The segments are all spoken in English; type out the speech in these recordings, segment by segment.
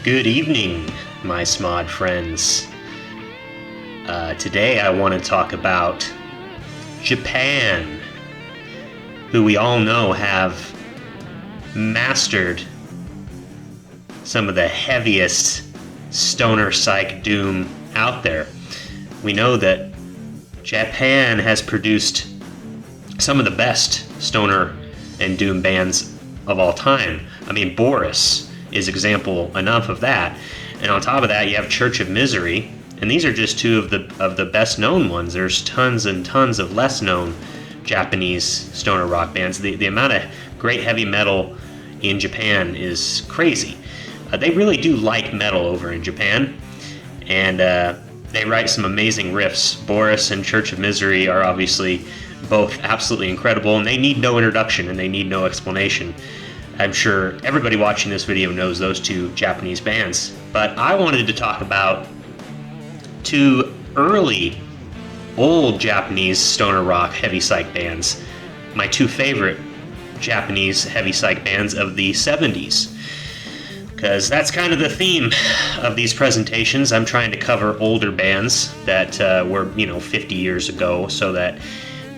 Good evening, my smod friends. Today I want to talk about Japan, who we all know have mastered some of the heaviest stoner psych doom out there. We know that Japan has produced some of the best stoner and doom bands of all time. I mean, Boris is example enough of that. And on top of that, you have Church of Misery, and these are just two of the best known ones. There's tons and tons of less known Japanese stoner rock bands. The amount of great heavy metal in Japan is crazy. They really do like metal over in Japan, and they write some amazing riffs. Boris and Church of Misery are obviously both absolutely incredible, and they need no introduction and they need no explanation. I'm sure everybody watching this video knows those two Japanese bands, but I wanted to talk about two early old Japanese stoner rock heavy psych bands, my two favorite Japanese heavy psych bands of the 70s, because that's kind of the theme of these presentations. I'm trying to cover older bands that were 50 years ago, so that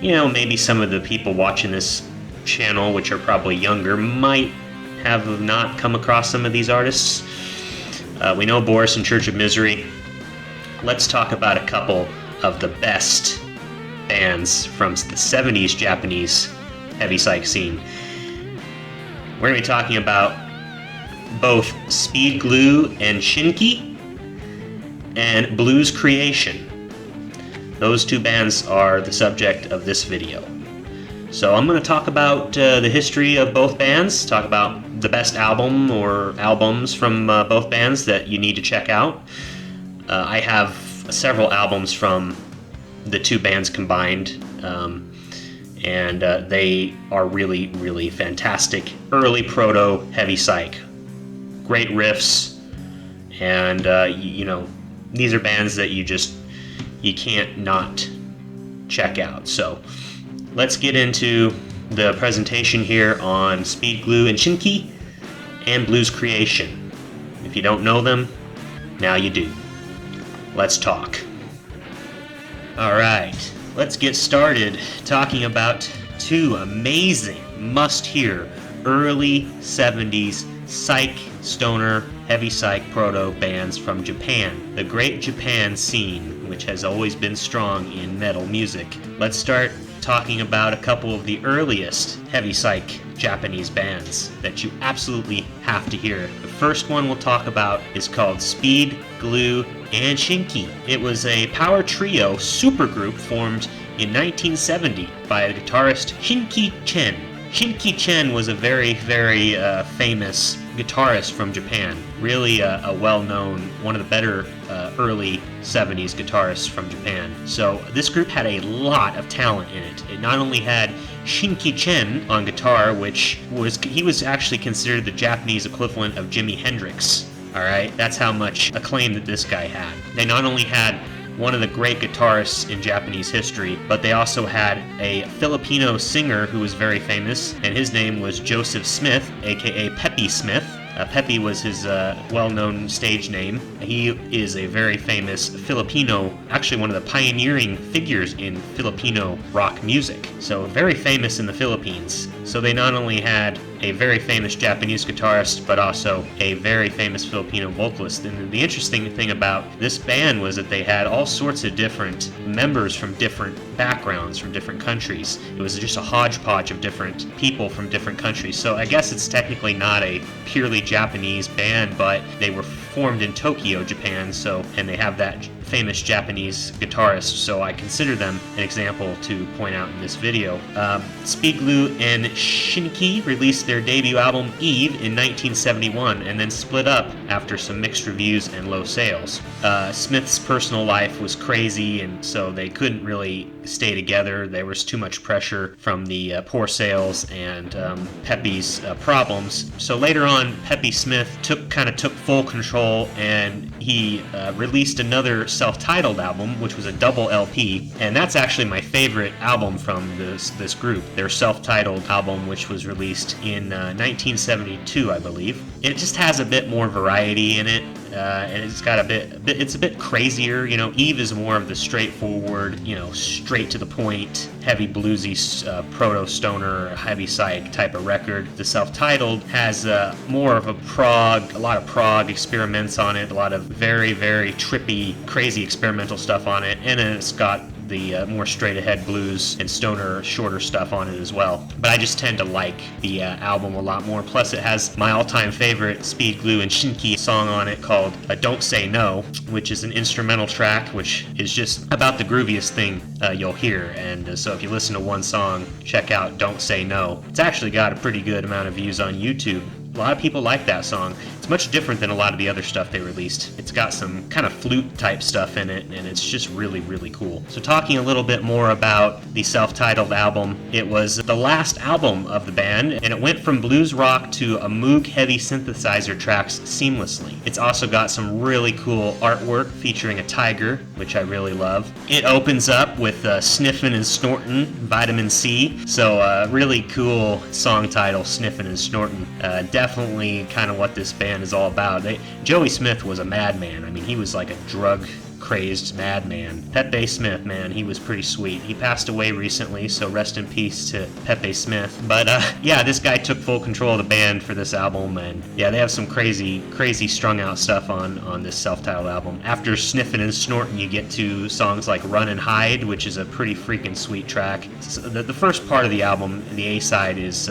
maybe some of the people watching this channel, which are probably younger, might have not come across some of these artists. We know Boris and Church of Misery. Let's talk about a couple of the best bands from the 70s Japanese heavy psych scene. We're going to be talking about both Speed Glue and Shinki and Blues Creation. Those two bands are the subject of this video. So I'm going to talk about the history of both bands, talk about the best album or albums from both bands that you need to check out. I have several albums from the two bands combined, and they are really, really fantastic. Early proto heavy psych, great riffs, and these are bands that you can't not check out. So let's get into the presentation here on Speed Glue and Shinki and Blues Creation. If you don't know them, now you do. Let's talk. Alright, let's get started talking about two amazing must-hear early 70s psych, stoner, heavy psych proto bands from Japan, the great Japan scene, which has always been strong in metal music. Let's start talking about a couple of the earliest heavy psych Japanese bands that you absolutely have to hear. The first one we'll talk about is called Speed, Glue, and Shinki. It was a power trio supergroup formed in 1970 by the guitarist Shinki Chen. Shinki Chen was a very, very famous guitarist from Japan. Really a well-known, one of the better early 70s guitarists from Japan. So this group had a lot of talent in it. It not only had Shinki Chen on guitar, he was actually considered the Japanese equivalent of Jimi Hendrix. Alright, that's how much acclaim that this guy had. They not only had one of the great guitarists in Japanese history, but they also had a Filipino singer who was very famous, and his name was Joseph Smith, aka Pepe Smith. Pepe was his well-known stage name. He is a very famous Filipino, actually one of the pioneering figures in Filipino rock music. So very famous in the Philippines. So they not only had a very famous Japanese guitarist, but also a very famous Filipino vocalist. And the interesting thing about this band was that they had all sorts of different members from different backgrounds, from different countries. It was just a hodgepodge of different people from different countries. So I guess it's technically not a purely Japanese band, but they were formed in Tokyo, Japan, and they have that famous Japanese guitarist, so I consider them an example to point out in this video. Speed Glue and Shinki released their debut album Eve in 1971 and then split up after some mixed reviews and low sales. Smith's personal life was crazy, and so they couldn't really stay together. There was too much pressure from the poor sales and Pepe's problems. So later on, Pepe Smith kind of took full control, and he released another self-titled album, which was a double LP, and that's actually my favorite album from this group. Their self-titled album, which was released in 1972, I believe. It just has a bit more variety in it. And it's got it's a bit crazier. You know, Eve is more of the straightforward, you know, straight to the point, heavy bluesy, proto stoner, heavy psych type of record. The self-titled has more of a lot of prog experiments on it, a lot of very, very trippy, crazy experimental stuff on it, and then it's got the more straight-ahead blues and stoner, shorter stuff on it as well. But I just tend to like the album a lot more. Plus, it has my all-time favorite Speed, Glue, and Shinki song on it called Don't Say No, which is an instrumental track, which is just about the grooviest thing you'll hear. And so if you listen to one song, check out Don't Say No. It's actually got a pretty good amount of views on YouTube. A lot of people like that song. It's much different than a lot of the other stuff they released. It's got some kind of flute type stuff in it, and it's just really, really cool. So talking a little bit more about the self-titled album, it was the last album of the band, and it went from blues rock to a Moog heavy synthesizer tracks seamlessly. It's also got some really cool artwork featuring a tiger, which I really love. It opens up with Sniffin' and Snortin', Vitamin C. So really cool song title, Sniffin' and Snortin'. Definitely kind of what this band is all about. Joey Smith was a madman. I mean, he was like a drug-crazed madman. Pepe Smith, man, he was pretty sweet. He passed away recently, so rest in peace to Pepe Smith. But yeah, this guy took full control of the band for this album, and yeah, they have some crazy strung-out stuff on this self-titled album. After Sniffin' and Snortin', you get to songs like Run and Hide, which is a pretty freaking sweet track. So the first part of the album, the A-side, is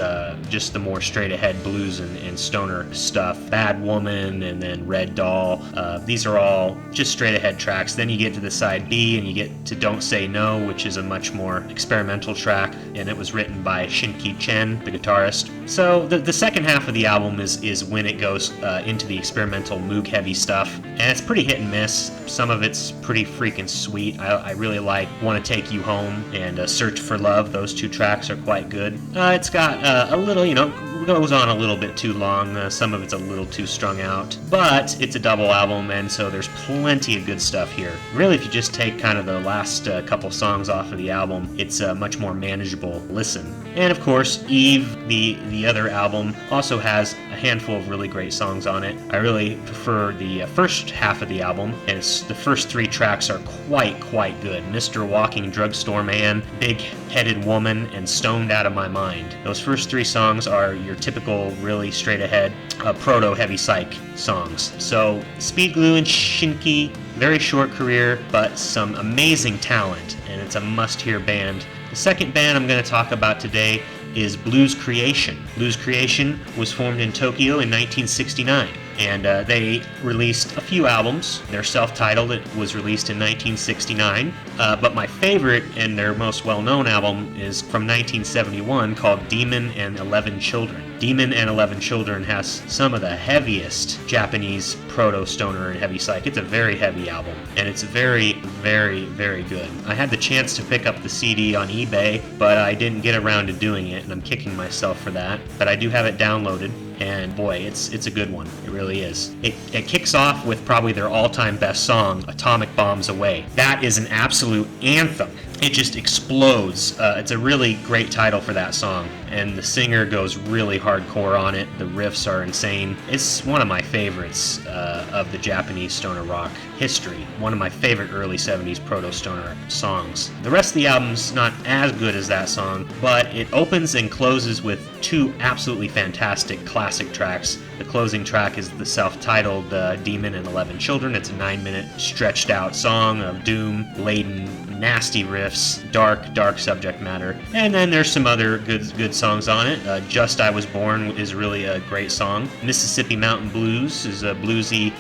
just the more straight-ahead blues and stoner stuff. Bad Woman and then Red Doll. These are all just straight-ahead tracks. Then you get to the side B and you get to Don't Say No, which is a much more experimental track, and it was written by Shinki Chen, the guitarist. So the second half of the album is when it goes into the experimental Moog heavy stuff, and it's pretty hit and miss. Some of it's pretty freaking sweet. I really like Wanna Take You Home and Search for Love. Those two tracks are quite good. It's got a little, you know, goes on a little bit too long. Some of it's a little too strung out, but it's a double album, and so there's plenty of good stuff here. Really, if you just take kind of the last couple songs off of the album, it's a much more manageable listen. And of course, Eve, the other album, also has a handful of really great songs on it. I really prefer the first half of the album, and the first three tracks are quite good. Mr. Walking Drugstore Man, Big-Headed Woman, and Stoned Out of My Mind. Those first three songs are your typical, really straight-ahead, proto heavy psych songs. So, Speed, Glue, and Shinki, very short career, but some amazing talent, and it's a must-hear band. The second band I'm going to talk about today is Blues Creation. Blues Creation was formed in Tokyo in 1969, and they released a few albums. They're self-titled. It was released in 1969, but my favorite and their most well-known album is from 1971 called Demon and 11 Children. Demon and 11 Children has some of the heaviest Japanese proto-stoner and heavy psych. It's a very heavy album, and it's very good. I had the chance to pick up the CD on eBay, but I didn't get around to doing it, and I'm kicking myself for that. But I do have it downloaded, and boy, it's a good one. It really is. It kicks off with probably their all-time best song, Atomic Bombs Away. That is an absolute anthem. It just explodes. It's a really great title for that song, and the singer goes really hardcore on it. The riffs are insane. It's one of my favorites of the Japanese stoner rock history. One of my favorite early 70s proto-stoner songs. The rest of the album's not as good as that song, but it opens and closes with two absolutely fantastic classic tracks. The closing track is the self-titled Demon and 11 Children. It's a 9-minute stretched out song of doom-laden, nasty riffs, dark subject matter. And then there's some other good songs on it. Just I Was Born is really a great song. Mississippi Mountain Blues is a bluesy,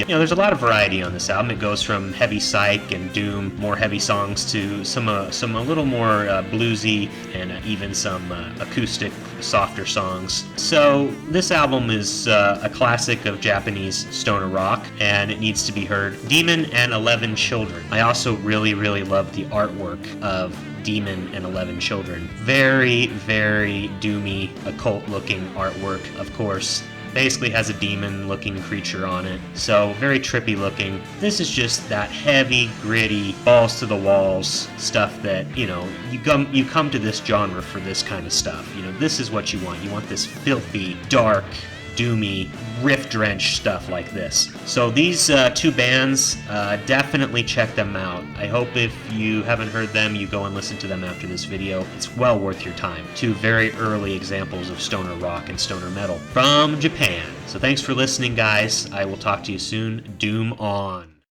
there's a lot of variety on this album. It goes from heavy psych and doom, more heavy songs, to some a little more bluesy and even some acoustic, softer songs. So this album album is a classic of Japanese stoner rock, and it needs to be heard. Demon and 11 Children. I also really, really love the artwork of Demon and 11 Children. Very, very doomy, occult-looking artwork, of course. Basically has a demon-looking creature on it, so very trippy looking. This is just that heavy, gritty, balls to the walls stuff that, you know, you come to this genre for this kind of stuff. You know, this is what you want. You want this filthy, dark, doomy, riff-drenched stuff like this. So these two bands, definitely check them out. I hope if you haven't heard them, you go and listen to them after this video. It's well worth your time. Two very early examples of stoner rock and stoner metal from Japan. So thanks for listening, guys. I will talk to you soon. Doom on.